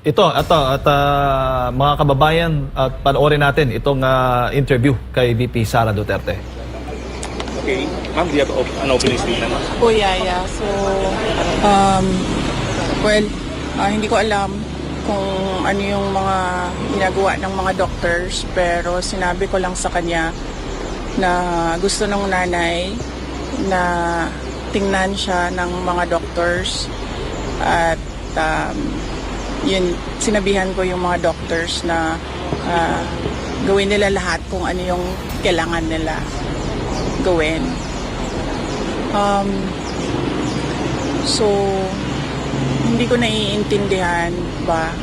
Mga kababayan, at panoorin natin itong interview kay VP Sara Duterte. Okay. Ma'am, do you have an opening statement? Oh, yeah. So, well, hindi ko alam kung ano yung mga ginagawa ng mga doctors, pero sinabi ko lang sa kanya na gusto ng nanay na tingnan siya ng mga doctors at yun, sinabihan ko yung mga doctors na gawin nila lahat kung ano yung kailangan nila gawin. So, hindi ko naiintindihan ba,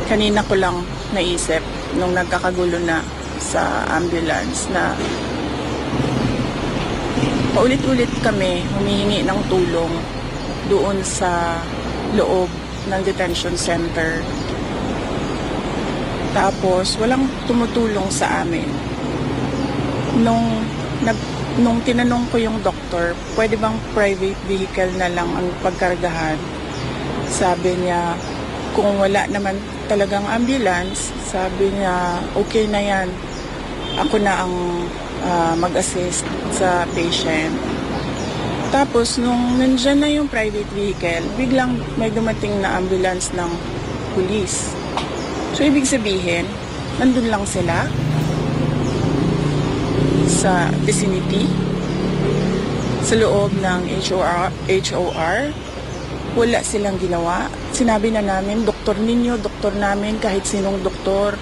kanina ko lang naisip nung nagkakagulo na sa ambulance na paulit-ulit kami humihingi ng tulong doon sa loob ng detention center. Tapos walang tumutulong sa amin. Nung tinanong ko yung doktor, pwede bang private vehicle na lang ang pagkargahan? Sabi niya, kung wala naman talagang ambulance, sabi niya, okay na yan. Ako na ang mag-assist sa patient. Tapos, nung nandyan na yung private vehicle, biglang may dumating na ambulance ng police. So, ibig sabihin, nandun lang sila sa vicinity, sa loob ng HOR. Wala silang ginawa. Sinabi na namin, doktor ninyo, doktor namin, kahit sinong doktor.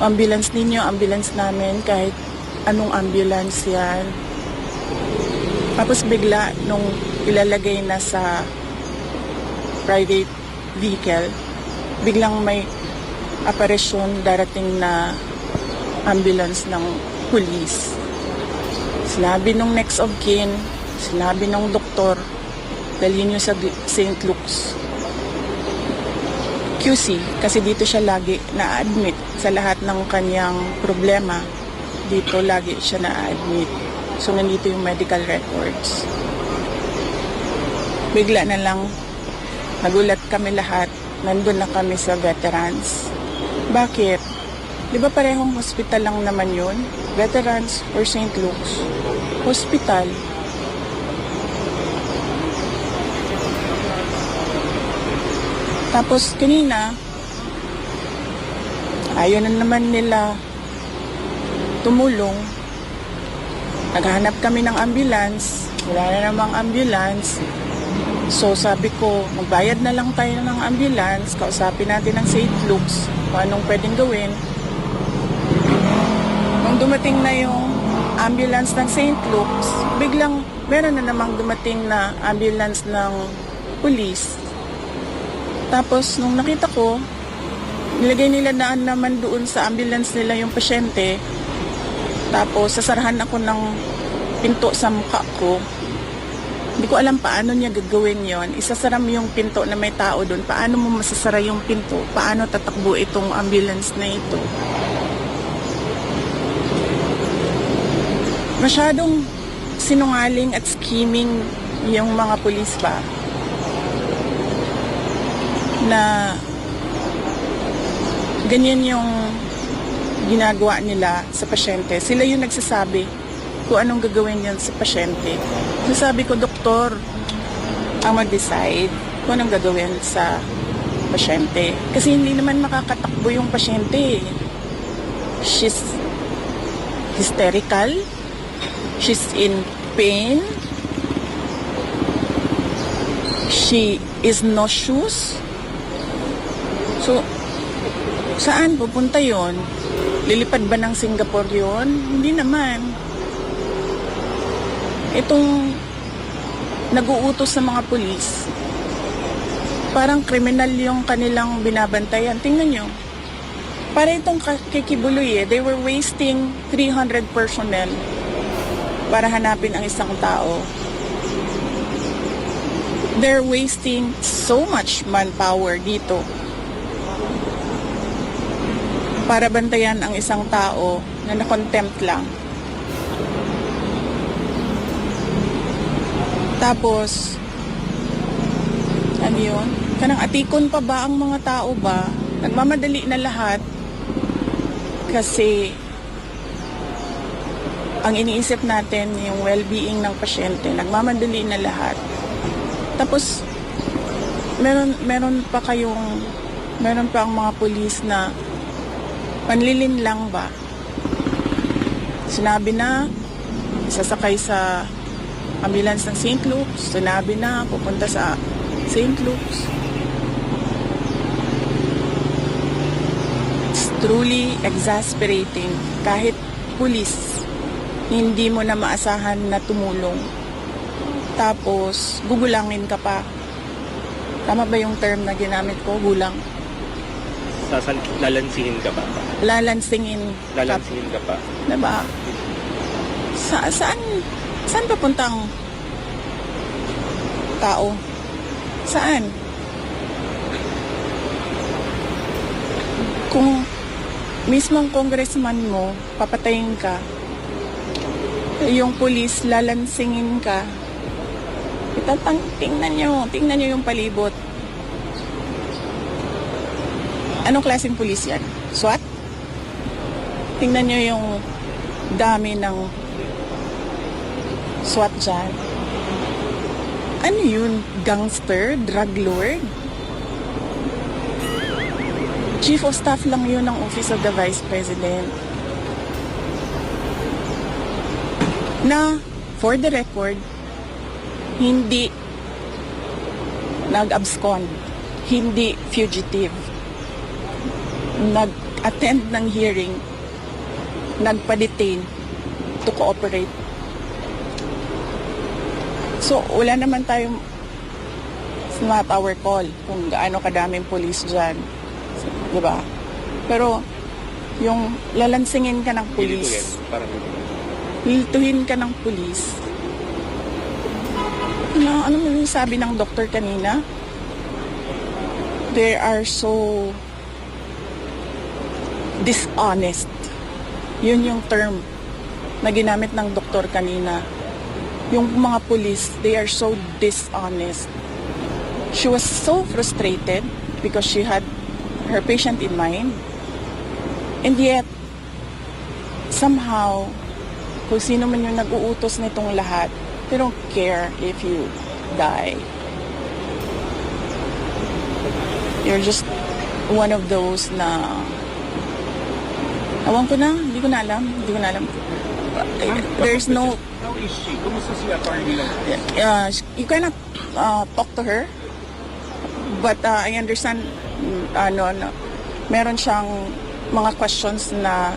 Ambulance ninyo, ambulance namin, kahit anong ambulance yan. Tapos bigla, nung ilalagay na sa private vehicle, biglang may aparisyon darating na ambulance ng police. Sinabi nung next of kin, sinabi ng doktor, dalhin nyo sa St. Luke's QC, kasi dito siya lagi na-admit sa lahat ng kanyang problema. Dito lagi siya na-admit. So, nandito yung medical records. Bigla na lang, nagulat kami lahat. Nandun na kami sa veterans. Bakit? Di ba parehong hospital lang naman yun? Veterans or St. Luke's? Hospital. Tapos, kanina, ayaw na naman nila tumulong. Naghahanap kami ng ambulance, wala na namang ambulance. So sabi ko, magbayad na lang tayo ng ambulance, kausapin natin ng St. Luke's kung anong pwedeng gawin. Nung dumating na yung ambulance ng St. Luke's, biglang meron na namang dumating na ambulance ng police. Tapos nung nakita ko, nilagay nila na naman doon sa ambulance nila yung pasyente. Tapos, sasarahan ako ng pinto sa mukha ko. Hindi ko alam paano niya gagawin yon. Isasara mo yung pinto na may tao doon. Paano mo masasara yung pinto? Paano tatakbo itong ambulance na ito? Masyadong sinungaling at scheming yung mga pulis ba? Na ganyan yung ginagawa nila sa pasyente. Sila yung nagsasabi kung anong gagawin yan sa pasyente. Sabi ko, doktor, ang mag-decide kung anong gagawin sa pasyente. Kasi hindi naman makakatakbo yung pasyente. She's hysterical. She's in pain. She is nauseous. So, saan pupunta yon? Lilipad ba ng Singapore yon? Hindi naman. Itong nag-uutos sa mga pulis, parang kriminal yung kanilang binabantayan. Tingnan nyo. Para itong kikibuloy they were wasting 300 personnel para hanapin ang isang tao. They're wasting so much manpower dito para bantayan ang isang tao na na-contempt lang. Tapos, ano yun? Kanang atikon pa ba ang mga tao ba? Nagmamadali na lahat kasi ang iniisip natin yung well-being ng pasyente. Nagmamadali na lahat. Tapos meron pa ang mga pulis na panlilin lang ba? Sinabi na sasakay sa ambulance ng St. Luke's, sinabi na pupunta sa St. Luke's. It's truly exasperating. Kahit pulis, hindi mo na maasahan na tumulong. Tapos, gugulangin ka pa. Tama ba yung term na ginamit ko? Gulang. Lalansihin ka ba? Lalansingin. Lalansihin ka pa. Diba? Saan papunta ang tao? Saan? Kung mismong congressman mo, papatayin ka, yung pulis, lalansingin ka, tingnan nyo yung palibot. Anong klaseng pulis yan? SWAT? Tingnan nyo yung dami ng SWAT dyan. Ano yun? Gangster? Drug lord? Chief of Staff lang yun ng Office of the Vice President. Na, for the record, hindi nag-abscond, hindi fugitive. Nag-attend ng hearing, nagpa-detain to cooperate. So, wala naman tayong, it's not our call kung gaano kadaming police dyan. Diba? Pero, yung lalansingin ka ng police, hiltuhin ka ng police, ano mo yung sabi ng doktor kanina? They are so dishonest. Yun yung term na ginamit ng doktor kanina. Yung mga police, they are so dishonest. She was so frustrated because she had her patient in mind. And yet, somehow, kung sino man yung nag-uutos nitong lahat, they don't care if you die. You're just one of those na awan ko na, hindi ko na alam. There's no... How is she? Kumusta si Atty. You cannot talk to her. But I understand, meron siyang mga questions na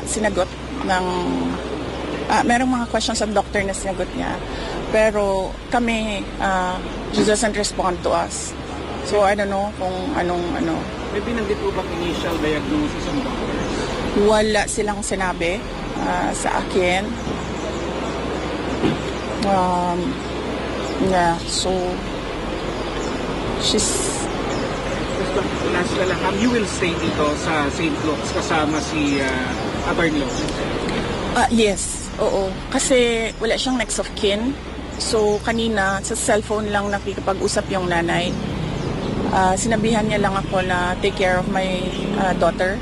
sinagot ng... merong mga questions ang doctor na sinagot niya. Pero kami, she doesn't respond to us. So I don't know kung anong ano. May binanggit po bang initial diagnosis ng doctor? Wala silang sinabi sa akin. Yeah, so she's... Last na lang, you will stay dito sa St. Luke's kasama si Atty. Yes, oo. Kasi wala siyang next of kin. So kanina sa cellphone lang nakikipag-usap yung nanay. Sinabihan niya lang ako na take care of my daughter.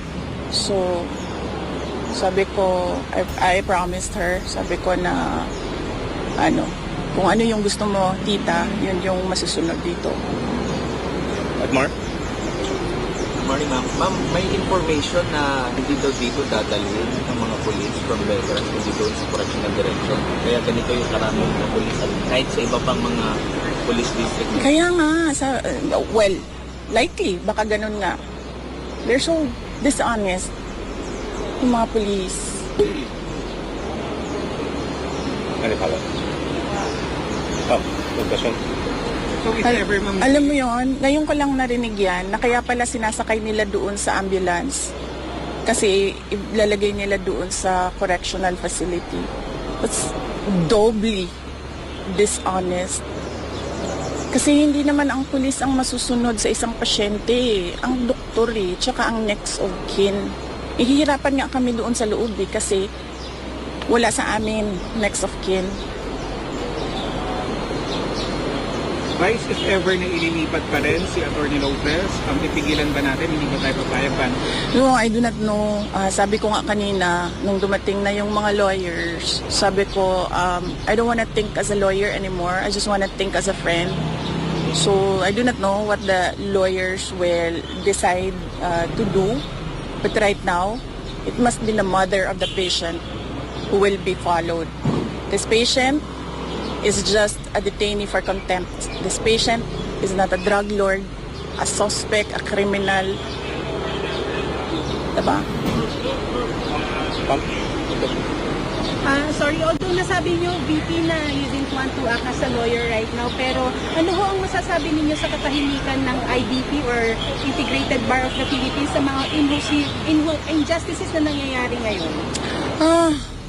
So sabi ko, I promised her, sabi ko na kung ano yung gusto mo, tita, yun yung masusunod dito. At Mark? Morning, ma'am. Ma'am, may information na hindi daw dito dadalhin ng mga police from veterans, hindi doon sa correctional direction. Kaya ganito yung karaming mga police kahit sa iba pang mga police district. Kaya nga, well, likely, baka ganun nga. They're so dishonest, yung mga police. Ano pala? Question. So if ever, ma'am, Alam mo yon, ngayon ko lang narinig yan, na kaya pala sinasakay nila doon sa ambulance. Kasi ilalagay nila doon sa correctional facility. It's doubly dishonest. Kasi hindi naman ang pulis ang masusunod sa isang pasyente. Ang doktor tsaka ang next of kin. Ihihirapan nga kami doon sa loob kasi wala sa amin next of kin. Vice, if ever na ililipat pa rin si Atty. Lopez, pipigilan ba natin? Hindi ba tayo papayag pa? No, I do not know. Sabi ko nga kanina, nung dumating na yung mga lawyers, sabi ko, I don't wanna think as a lawyer anymore. I just wanna think as a friend. So, I do not know what the lawyers will decide to do. But right now, it must be the mother of the patient who will be followed. This patient is just a detainee for contempt. This patient is not a drug lord, a suspect, a criminal. Diba? Sorry, although nasabi niyo, VP, na you didn't want to act as a lawyer right now, pero ano ho ang masasabi ninyo sa katahimikan ng IBP or Integrated Bar of the Philippines sa mga injustices na nangyayari ngayon?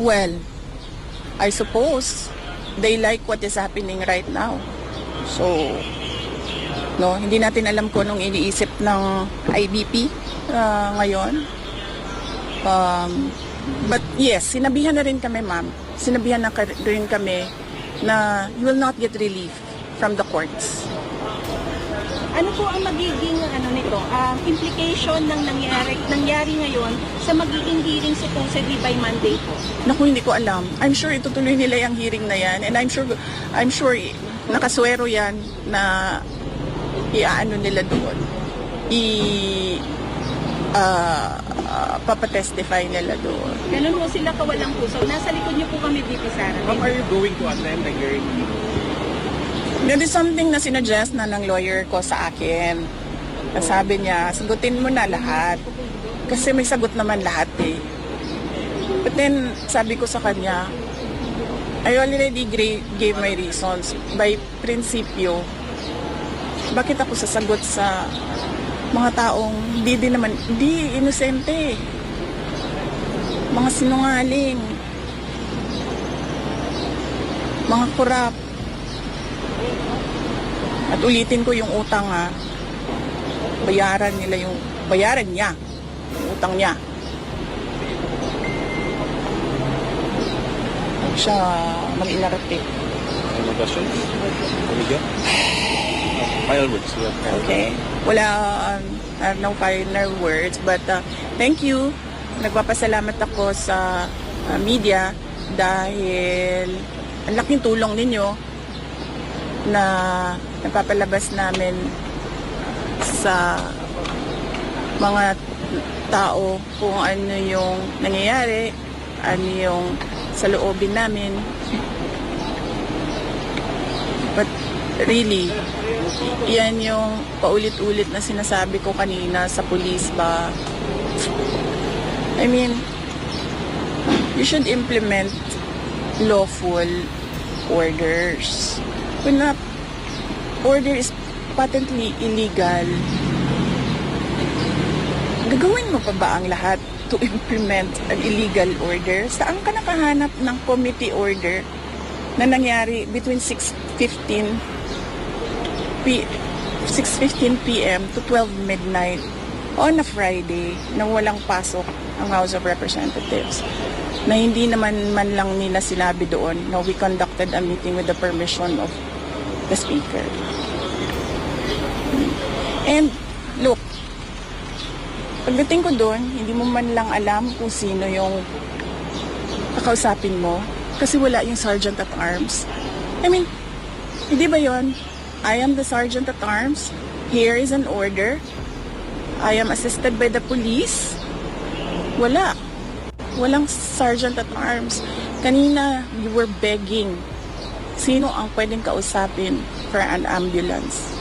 Well, I suppose they like what is happening right now. So, no, hindi natin alam kung anong iniisip ng IBP ngayon. But yes, sinabihan na rin kami, ma'am. Sinabihan na rin kami na you will not get relief from the courts. Ano po ang magiging implication ng nangyari ngayon sa magiging hearing supposedly by Monday po? Naku, hindi ko alam. I'm sure itutuloy nila yung hearing na yan. And I'm sure nakaswero yan na iaano nila doon. Papatestify nila doon. Ganun po sila kawalang puso. Nasa likod niyo po kami, VP Sara. Ma'am, are you going to attend the hearing? There is something na sinuggest na ng lawyer ko sa akin. Sabi niya, sagutin mo na lahat. Kasi may sagot naman lahat eh. But then, sabi ko sa kanya, I already gave my reasons. By prinsipyo, bakit ako sasagot sa mga taong hindi inosente. Mga sinungaling. Mga kurap. At ulitin ko yung utang bayaran niya yung utang niya. Huwag siya mag-inarate. Any more questions? Amiga? Final words. Okay. Wala, I have no final words, but thank you. Nagpapasalamat ako sa media dahil ang laking tulong ninyo na napapalabas namin sa mga tao kung ano yung nangyayari, ano yung sa loobin namin. But really, yan yung paulit-ulit na sinasabi ko kanina sa police ba. I mean, you should implement lawful orders. When a order is patently illegal, gagawin mo pa ba ang lahat to implement an illegal order? Saan ka nakahanap ng committee order na nangyari between 6:15 p.m. to 12 midnight on a Friday na walang pasok ang House of Representatives? Na hindi naman man lang nila sinabi doon na we conducted a meeting with the permission of the Speaker. And look, pagdating ko doon, hindi mo man lang alam kung sino yung kakausapin mo kasi wala yung Sergeant at Arms. I mean, hindi ba yon? I am the Sergeant at Arms. Here is an order. I am assisted by the police. Wala. Walang Sergeant at Arms. Kanina, you were begging. Sino ang pwedeng kausapin for an ambulance?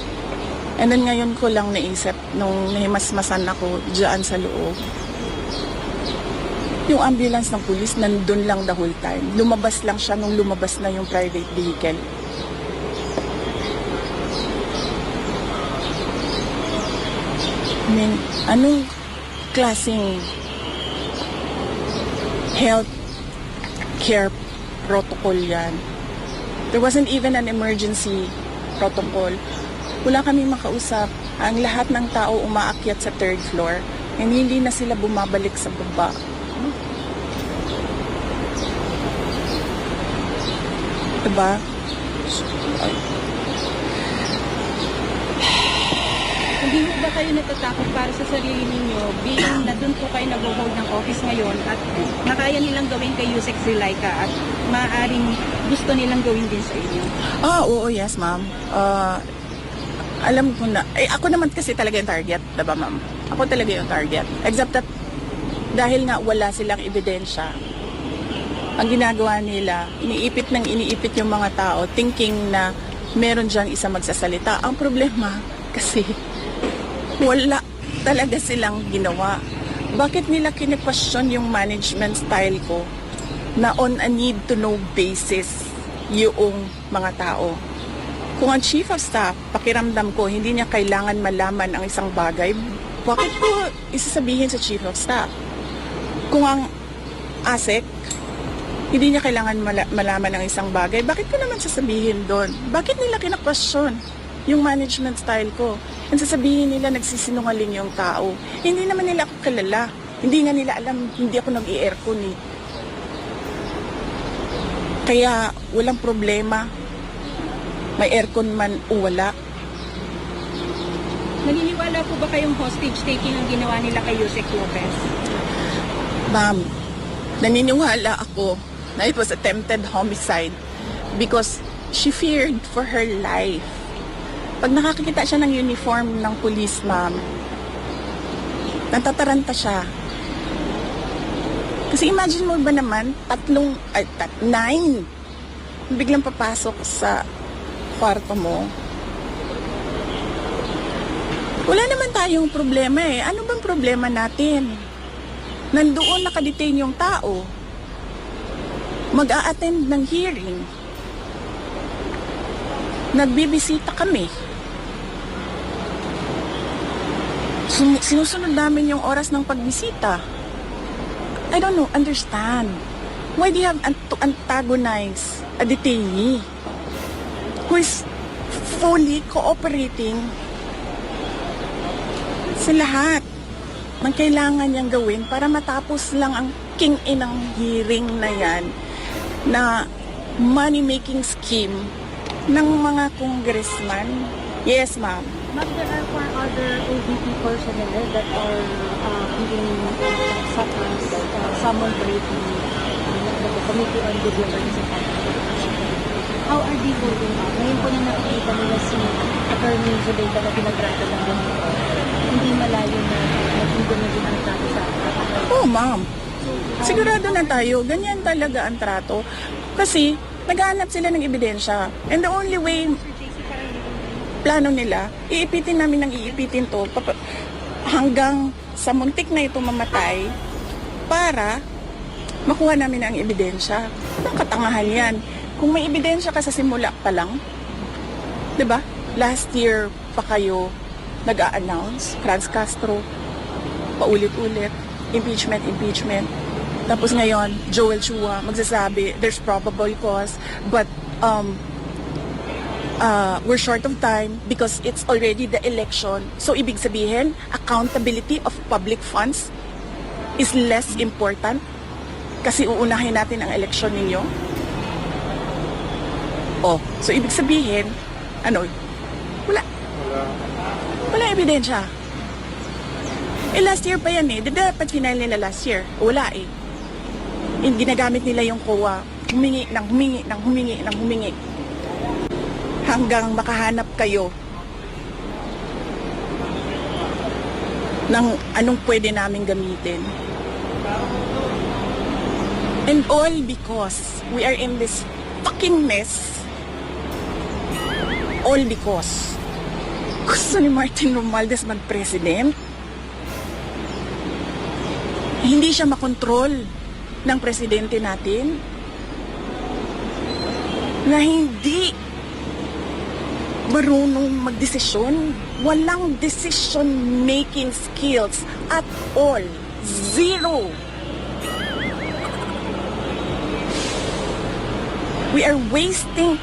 And then ngayon ko lang naisip nung nahimasmasan ako dyan sa loob. Yung ambulance ng police nandun lang the whole time. Lumabas lang siya nung lumabas na yung private vehicle. I mean, anong klaseng health care protocol yan? There wasn't even an emergency protocol. Wala kaming makausap. Ang lahat ng tao umaakyat sa third floor and hindi na sila bumabalik sa baba. Diba? Hindi mo ba kayo natatakot para sa sarili ninyo bilang na doon po kayo nag-hold ng office ngayon at nakaya nilang gawin kay Yusek Zulaika at maaaring gusto nilang gawin din sa inyo? Oo, yes, ma'am. Alam ko na. Ako naman kasi talaga yung target, diba, ma'am? Ako talaga yung target. Except that, dahil nga wala silang ebidensya, ang ginagawa nila, iniipit yung mga tao, thinking na meron diyang isang magsasalita. Ang problema, kasi wala talaga silang ginawa. Bakit nila kine-question yung management style ko na on a need-to-know basis yung mga tao? Kung ang chief of staff, pakiramdam ko, hindi niya kailangan malaman ang isang bagay, bakit ko isasabihin sa chief of staff? Kung ang ASEC, hindi niya kailangan malaman ang isang bagay, bakit ko naman sasabihin doon? Bakit nila kina-question yung management style ko? And sasabihin nila nagsisinungaling yung tao. Hindi naman nila ako kilala. Hindi nga nila alam, hindi ako nag-i-aircon eh. Kaya walang problema. May aircon man o wala. Naniniwala po ba kayong hostage taking ang ginawa nila kay Yusek Lopez? Ma'am, naniniwala ako na it was attempted homicide because she feared for her life. Pag nakakita siya ng uniform ng police, ma'am, natataranta siya. Kasi imagine mo ba naman, 9 biglang papasok sa kwarto mo. Wala naman tayong problema eh. Ano bang problema natin? Nandoon nakadetain yung tao. Mag-a-attend ng hearing. Nagbibisita kami. Sinusunod namin yung oras ng pagbisita. I don't know, understand. Why do you have to antagonize a detainee who is fully cooperating sa lahat ng kailangan niyang gawin para matapos lang ang king-inang hearing na yan na money-making scheme ng mga congressman. Yes, ma'am. But there are 4 other OVP personnel that are being summoned by the Committee on Good Governance and Public Administration. How are they holding up? Ngayon po na nakikita nila si Attorney Zulaika na pinatrato ng ganito. Hindi malayo na naging din ang trato sa akin. Oh, ma'am. Sigurado na tayo. Ganyan talaga ang trato. Kasi naghahanap sila ng ebidensya. And the only way plano nila, iipitin namin ng iipitin to hanggang sa muntik na ito mamatay para makuha namin ang ebidensya. Ang katangahan yan. Kung may ebidensya ka sa simula pa lang, 'di ba? Last year pa kayo nag-a-announce, Franz Castro, paulit-ulit, impeachment. Tapos ngayon, Joel Chua magsasabi, there's probable cause, but we're short of time because it's already the election. So, ibig sabihin, accountability of public funds is less important kasi uunahin natin ang election ninyo. Oh, so ibig sabihin, wala ebidensya. Last year pa yan eh. Dapat final nila last year. Wala eh. Ginagamit nila yung COA. Humingi. Hanggang makahanap kayo ng anong pwede namin gamitin. And all because we are in this fucking mess. All because gusto ni Martin Romualdez mag-president. Hindi siya makontrol ng presidente natin. Na hindi marunong magdesisyon. Walang decision-making skills at all. Zero. We are wasting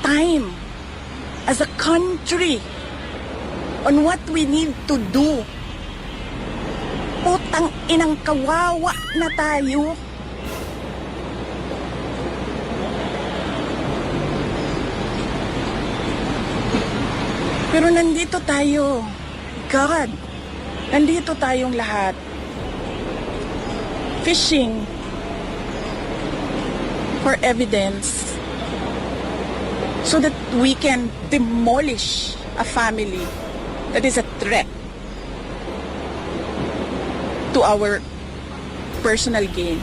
time as a country on what we need to do. Putang inang kawawa na tayo. Pero nandito tayo God! Nandito tayong lahat. Fishing for evidence so that we can demolish a family that is a threat to our personal gain.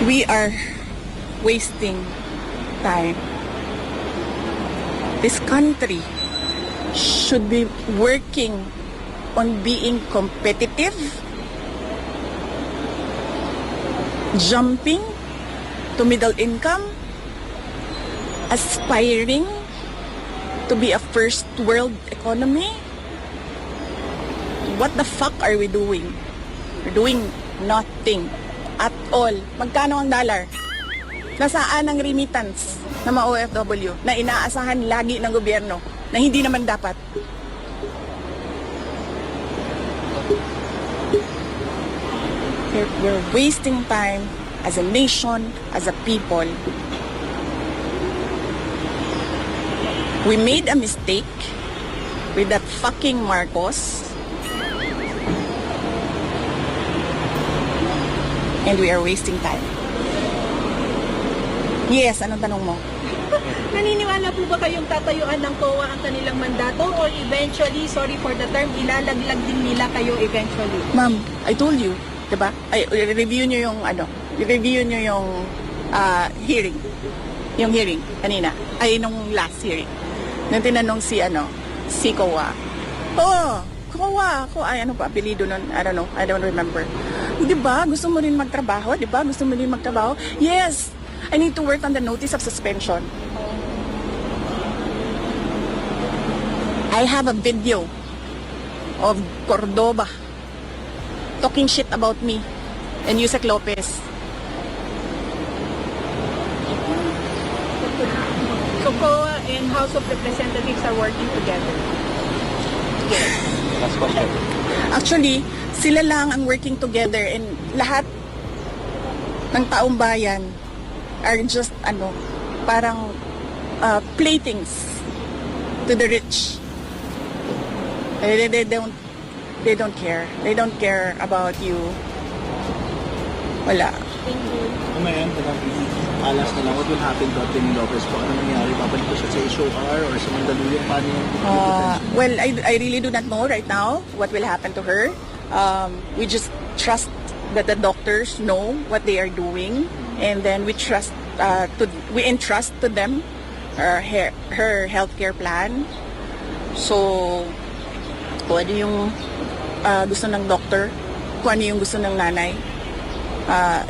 We are wasting time. This country should be working on being competitive, jumping to middle income, aspiring to be a first world economy. What the fuck are we doing? We're doing nothing at all. Magkano ang dollar? Nasaan ang remittance ng mga OFW na inaasahan lagi ng gobyerno na hindi naman dapat? We're wasting time as a nation, as a people. We made a mistake with that fucking Marcos. And we are wasting time. Yes, anong tanong mo? Naniniwala po ba kayong tatayuan ng COA ang kanilang mandato or eventually, sorry for the term, ilalaglag din nila kayo eventually? Ma'am, I told you, 'di ba? Ay, review niyo yung review niyo yung hearing. Yung hearing kanina. Ay, nung last hearing. Nung tinanong si COA. COA. Ay, ano pa, apelido nun? I don't know. I don't remember. Di ba? Gusto mo rin magtrabaho? Di ba? Gusto mo rin magtrabaho? Yes! I need to work on the notice of suspension. I have a video of Cordoba talking shit about me and Yusek Lopez. So COA and House of Representatives are working together. Last question. Actually, sila lang ang working together and lahat ng taong bayan are just parang playthings to the rich. They don't care. They don't care about you. Wala. Ngayon, alas na lang, what will happen to Atty. Lopez po? Ano nangyari? Babalik po siya sa HOR or sa Mandaluyong? Paano yung Well, I really do not know right now what will happen to her. We just trust that the doctors know what they are doing, and then we entrust to them her healthcare plan. So, kung ano yung gusto ng doctor, kung ano yung gusto ng nanay,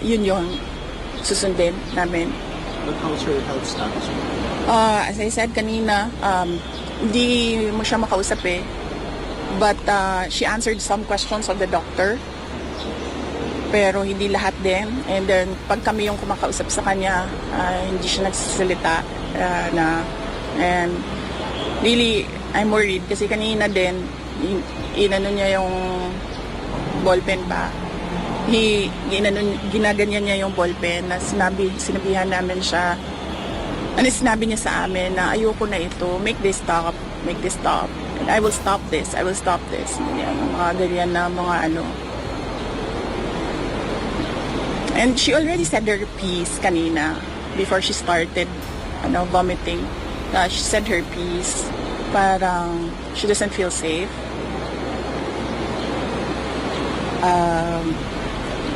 yun yung susundin namin. But how's her health status? As I said kanina, hindi mo siya makausap eh. But she answered some questions of the doctor. Pero hindi lahat din. And then, pag kami yung kumakausap sa kanya, hindi siya nagsasalita and really, I'm worried kasi kanina din, inano niya yung ballpen pa. Ginaganyan niya yung ballpen na sinabihan namin siya. Sinabi niya sa amin na ayoko na ito, make this stop. And I will stop this. Yan, mga ganyan na mga And she already said her piece kanina before she started vomiting. She said her piece. Parang she doesn't feel safe.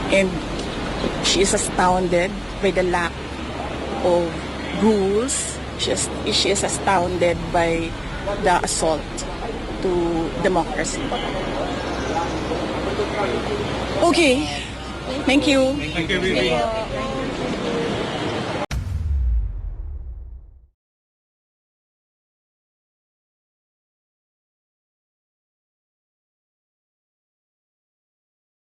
And she is astounded by the lack of rules. She is astounded by the assault to democracy. Okay. Thank you. Thank you, Vivi.